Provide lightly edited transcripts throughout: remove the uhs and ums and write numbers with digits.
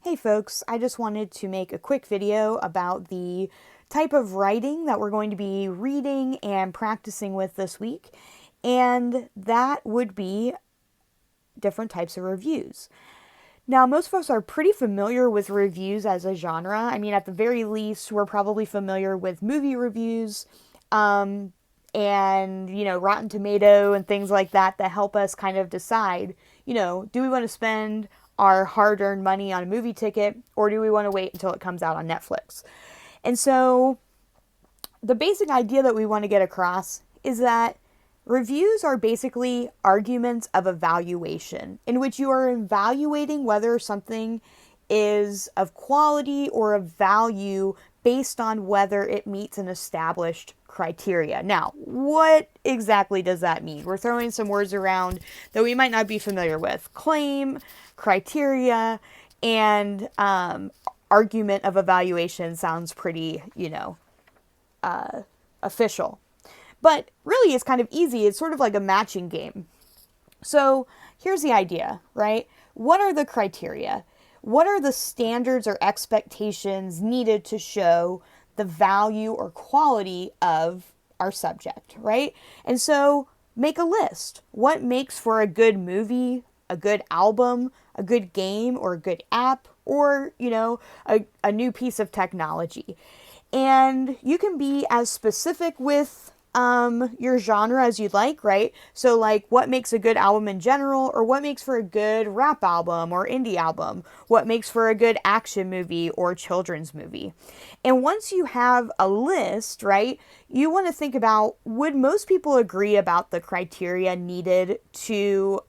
Hey folks, I just wanted to make a quick video about the type of writing that we're going to be reading and practicing with this week, and that would be different types of reviews. Now, most of us are pretty familiar with reviews as a genre. I mean, at the very least, we're probably familiar with movie reviews, and, Rotten Tomato and things like that help us kind of decide, do we want to spend our hard-earned money on a movie ticket, or do we want to wait until it comes out on Netflix? And so the basic idea that we want to get across is that reviews are basically arguments of evaluation, in which you are evaluating whether something is of quality or of value based on whether it meets an established criteria. Now, what exactly does that mean? We're throwing some words around that we might not be familiar with. Claim, criteria, and argument of evaluation sounds pretty, official. But really, it's kind of easy. It's sort of like a matching game. So here's the idea, right? What are the criteria? What are the standards or expectations needed to show the value or quality of our subject, right? And so make a list. What makes for a good movie, a good album, a good game, or a good app, or, a new piece of technology? And you can be as specific with your genre as you'd like, right? So like what makes a good album in general, or what makes for a good rap album or indie album, what makes for a good action movie or children's movie. And once you have a list, right, you want to think about, would most people agree about the criteria needed to,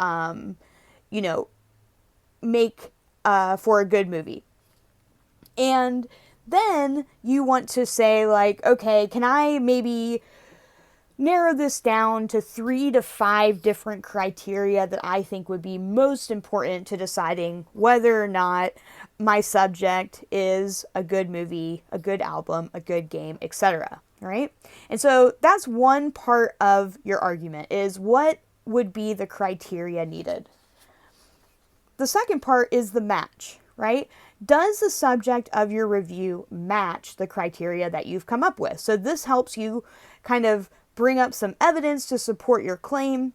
make for a good movie? And then you want to say like, okay, can I maybe narrow this down to 3 to 5 different criteria that I think would be most important to deciding whether or not my subject is a good movie, a good album, a good game, etc. Right? And so that's one part of your argument, is what would be the criteria needed. The second part is the match, right? Does the subject of your review match the criteria that you've come up with? So this helps you kind of bring up some evidence to support your claim,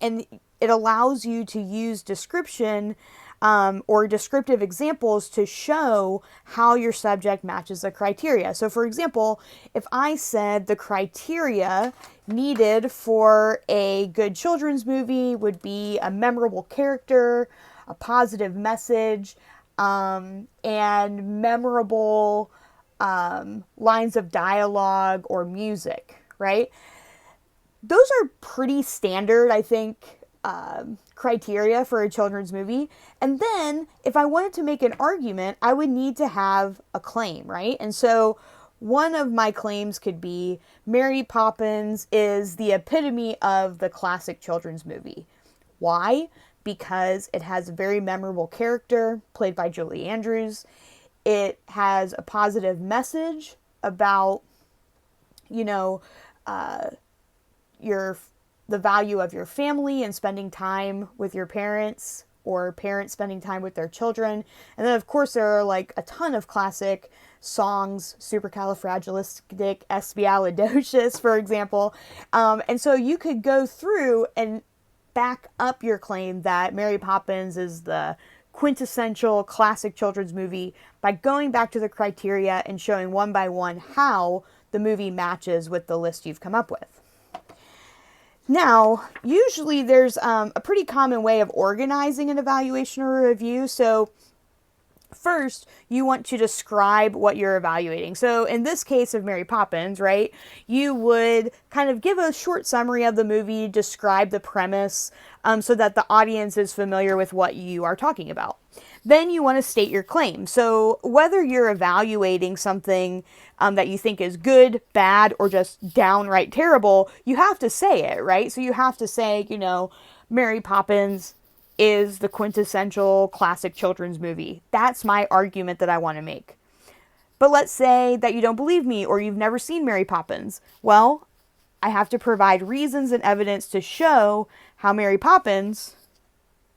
and it allows you to use description or descriptive examples to show how your subject matches the criteria. So for example, if I said the criteria needed for a good children's movie would be a memorable character, a positive message, and memorable lines of dialogue or music, right? Those are pretty standard, I think, criteria for a children's movie. And then if I wanted to make an argument, I would need to have a claim, right? And so one of my claims could be Mary Poppins is the epitome of the classic children's movie. Why? Because it has a very memorable character played by Julie Andrews. It has a positive message about, the value of your family and spending time with your parents, or parents spending time with their children. And then of course there are like a ton of classic songs, Supercalifragilisticexpialidocious, for example. And so you could go through and back up your claim that Mary Poppins is the quintessential classic children's movie by going back to the criteria and showing one by one how the movie matches with the list you've come up with. Now, usually there's a pretty common way of organizing an evaluation or a review. So first, you want to describe what you're evaluating. So in this case of Mary Poppins, right, you would kind of give a short summary of the movie, describe the premise, so that the audience is familiar with what you are talking about. Then you want to state your claim. So whether you're evaluating something that you think is good, bad, or just downright terrible, you have to say it, right? So you have to say, Mary Poppins is the quintessential classic children's movie. That's my argument that I want to make. But let's say that you don't believe me, or you've never seen Mary Poppins. Well, I have to provide reasons and evidence to show how Mary Poppins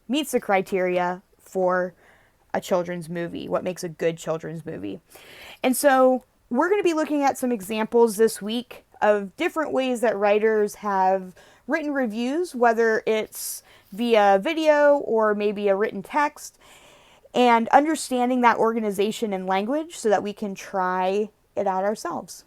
meets the criteria for a children's movie, what makes a good children's movie. And so we're going to be looking at some examples this week of different ways that writers have written reviews, whether it's via video or maybe a written text, and understanding that organization and language so that we can try it out ourselves.